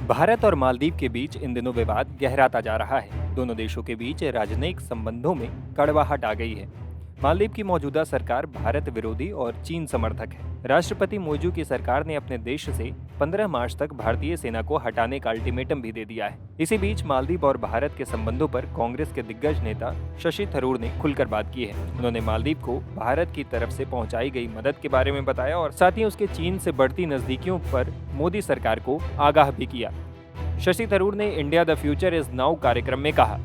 भारत और मालदीव के बीच इन दिनों विवाद गहराता जा रहा है। दोनों देशों के बीच राजनयिक संबंधों में कड़वाहट आ गई है। मालदीव की मौजूदा सरकार भारत विरोधी और चीन समर्थक है। राष्ट्रपति मोइजू की सरकार ने अपने देश से 15 मार्च तक भारतीय सेना को हटाने का अल्टीमेटम भी दे दिया है। इसी बीच मालदीव और भारत के संबंधों पर कांग्रेस के दिग्गज नेता शशि थरूर ने खुलकर बात की है। उन्होंने मालदीव को भारत की तरफ से पहुंचाई गई मदद के बारे में बताया और साथ ही उसके चीन से बढ़ती नजदीकियों पर मोदी सरकार को आगाह भी किया। शशि थरूर ने India the future is now कार्यक्रम में कहा,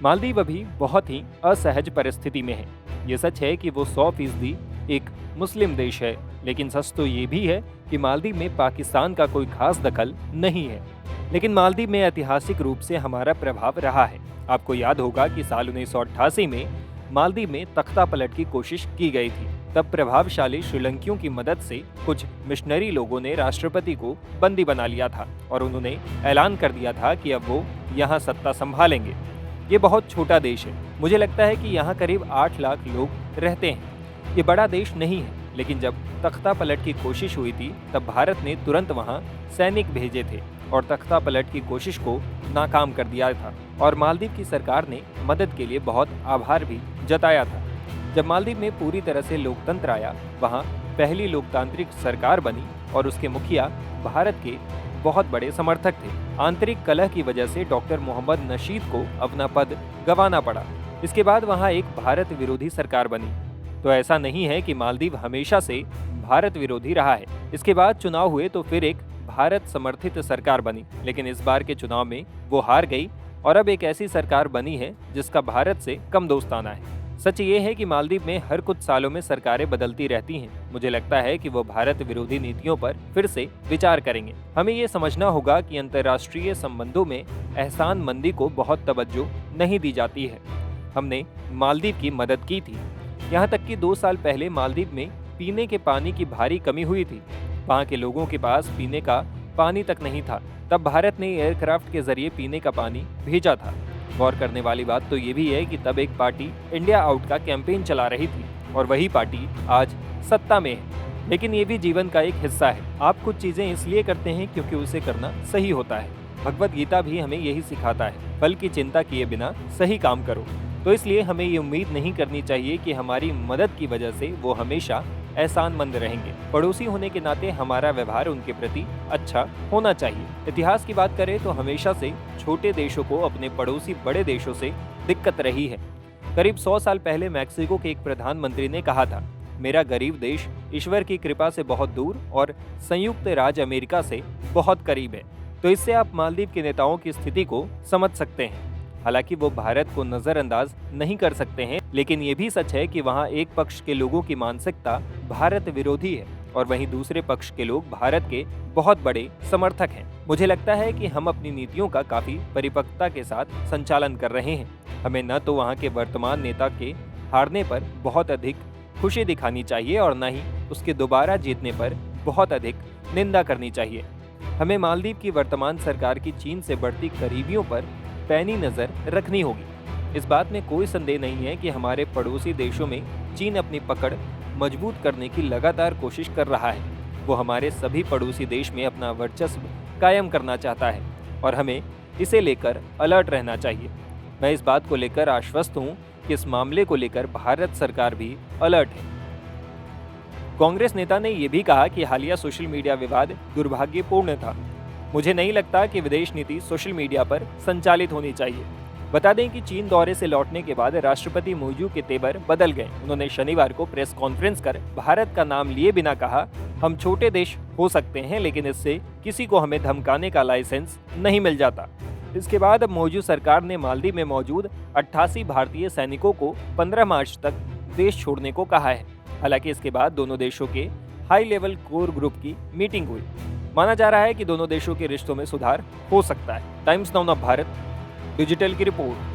मालदीव अभी बहुत ही असहज परिस्थिति में है। ये सच है कि वो 100% एक मुस्लिम देश है, लेकिन सच तो ये भी है कि मालदीव में पाकिस्तान का कोई खास दखल नहीं है। लेकिन मालदीव में ऐतिहासिक रूप से हमारा प्रभाव रहा है। आपको याद होगा कि साल 1988 में मालदीव में तख्ता पलट की कोशिश की गई थी। तब प्रभावशाली श्रीलंकियों की मदद से कुछ मिशनरी लोगों ने राष्ट्रपति को बंदी बना लिया था और उन्होंने ऐलान कर दिया था कि अब वो यहाँ सत्ता संभालेंगे। ये बहुत छोटा देश है। मुझे लगता है कि यहाँ करीब 8 लाख लोग रहते हैं। ये बड़ा देश नहीं है, लेकिन जब तख्ता पलट की कोशिश हुई थी तब भारत ने तुरंत वहाँ सैनिक भेजे थे और तख्ता पलट की कोशिश को नाकाम कर दिया था और मालदीव की सरकार ने मदद के लिए बहुत आभार भी जताया था। जब मालदीव में पूरी तरह से लोकतंत्र आया, वहाँ पहली लोकतांत्रिक सरकार बनी और उसके मुखिया भारत के बहुत बड़े समर्थक थे। आंतरिक कलह की वजह से डॉक्टर मोहम्मद नशीद को अपना पद गंवाना पड़ा। इसके बाद वहाँ एक भारत विरोधी सरकार बनी। तो ऐसा नहीं है कि मालदीव हमेशा से भारत विरोधी रहा है। इसके बाद चुनाव हुए तो फिर एक भारत समर्थित सरकार बनी, लेकिन इस बार के चुनाव में वो हार गई और अब एक ऐसी सरकार बनी है जिसका भारत से कम दोस्ताना है। सच ये है कि मालदीव में हर कुछ सालों में सरकारें बदलती रहती हैं। मुझे लगता है कि वो भारत विरोधी नीतियों पर फिर से विचार करेंगे। हमें ये समझना होगा कि अंतर्राष्ट्रीय संबंधों में एहसानमंदी को बहुत तवज्जो नहीं दी जाती है। हमने मालदीव की मदद की थी, यहाँ तक कि 2 साल पहले मालदीव में पीने के पानी की भारी कमी हुई थी। वहाँ के लोगों के पास पीने का पानी तक नहीं था। तब भारत ने एयरक्राफ्ट के जरिए पीने का पानी भेजा था। गौर करने वाली बात तो ये भी है कि तब एक पार्टी इंडिया आउट का कैंपेन चला रही थी और वही पार्टी आज सत्ता में है। लेकिन ये भी जीवन का एक हिस्सा है। आप कुछ चीजें इसलिए करते हैं क्योंकि उसे करना सही होता है। भगवत गीता भी हमें यही सिखाता है, फल की चिंता किए बिना सही काम करो। तो इसलिए हमें ये उम्मीद नहीं करनी चाहिए कि हमारी मदद की वजह से वो हमेशा एहसानमंद रहेंगे। पड़ोसी होने के नाते हमारा व्यवहार उनके प्रति अच्छा होना चाहिए। इतिहास की बात करें तो हमेशा से छोटे देशों को अपने पड़ोसी बड़े देशों से दिक्कत रही है। करीब 100 साल पहले मैक्सिको के एक प्रधानमंत्री ने कहा था, मेरा गरीब देश ईश्वर की कृपा से बहुत दूर और संयुक्त राज्य अमेरिका से बहुत करीब है। तो इससे आप मालदीव के नेताओं की स्थिति को समझ सकते हैं। हालांकि वो भारत को नजरअंदाज नहीं कर सकते हैं, लेकिन ये भी सच है कि वहाँ एक पक्ष के लोगों की मानसिकता भारत विरोधी है और वहीं दूसरे पक्ष के लोग भारत के बहुत बड़े समर्थक हैं। मुझे लगता है कि हम अपनी नीतियों का काफी परिपक्वता के साथ संचालन कर रहे हैं। हमें न तो वहाँ के वर्तमान नेता के हारने पर बहुत अधिक खुशी दिखानी चाहिए और न ही उसके दोबारा जीतने पर बहुत अधिक निंदा करनी चाहिए। हमें मालदीव की वर्तमान सरकार की चीन से बढ़ती करीबियों पर पैनी नजर रखनी होगी। इस बात में कोई संदेह नहीं है कि हमारे पड़ोसी देशों में चीन अपनी पकड़ मजबूत करने की लगातार कोशिश कर रहा है। वो हमारे सभी पड़ोसी देश में अपना वर्चस्व कायम करना चाहता है और हमें इसे लेकर अलर्ट रहना चाहिए। मैं इस बात को लेकर आश्वस्त हूँ कि इस मामले को लेकर भारत सरकार भी अलर्ट है। कांग्रेस नेता ने यह भी कहा कि हालिया सोशल मीडिया विवाद दुर्भाग्यपूर्ण था। मुझे नहीं लगता कि विदेश नीति सोशल मीडिया पर संचालित होनी चाहिए। बता दें कि चीन दौरे से लौटने के बाद राष्ट्रपति मोइजू के तेवर बदल गए। उन्होंने शनिवार को प्रेस कॉन्फ्रेंस कर भारत का नाम लिए बिना कहा, हम छोटे देश हो सकते हैं लेकिन इससे किसी को हमें धमकाने का लाइसेंस नहीं मिल जाता। इसके बाद अब मोइजू सरकार ने मालदीव में मौजूद 88 भारतीय सैनिकों को 15 मार्च तक देश छोड़ने को कहा है। हालांकि इसके बाद दोनों देशों के हाई लेवल कोर ग्रुप की मीटिंग हुई। माना जा रहा है कि दोनों देशों के रिश्तों में सुधार हो सकता है। टाइम्स नाउ भारत डिजिटल की रिपोर्ट।